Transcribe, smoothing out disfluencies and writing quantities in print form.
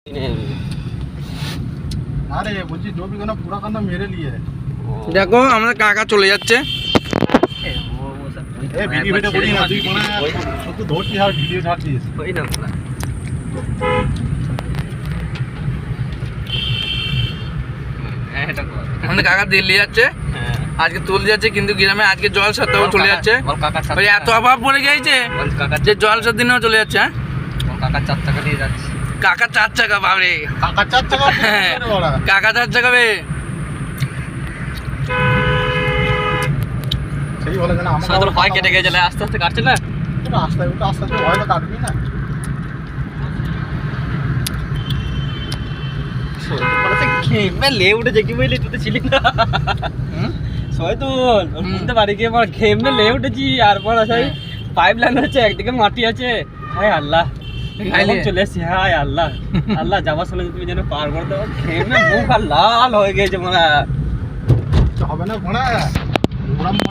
अरे বলছি জমি কেন পুরা কান্না মেরে লিয়ে দেখো আমাদের কাকা চলে যাচ্ছে। এ ভিডিও ভিডিও করি না তুই কোনা তো ধরতি আর ভিডিও ছাড়ছিস ওই না বলা এটা কর। আমাদের কাকা দিল্লি যাচ্ছে, আজকে তুলে যাচ্ছে, কিন্তু গ্রামে আজকে জল সারতেও চলে যাচ্ছে। ওই এত অভাব পড়ে গিয়েছে যে জল সার দিনেও চলে যাচ্ছে। হ্যাঁ কাকা 4 টাকা দিয়ে যাচ্ছে। কাকা 4 টাকা বাবরে, কাকা 4 টাকা কাকা 4 টাকা বে। সেই বলে না আমার সাদর হয় কেটে গেছে, আস্তে আস্তে কাটছে না আস্তে আস্তে হয় তো কাটবি না। ঘেমে লে উঠেছে কি বলি, তুই তো ছিলি না শয়তান। বুঝতে পারি কি আমার ঘেমে লে উঠেছি, আর পর সেই পাইপ লাইন হচ্ছে, একদিকে মাটি আছে। হায় আল্লাহ চলে এসছি, হায় আল্লাহ আল্লাহ যাওয়ার সময় তুমি যেন পার করে দাও। ঘেমে মুখ আর লাল হয়ে গেছে, মানে হবে না ঘোড়া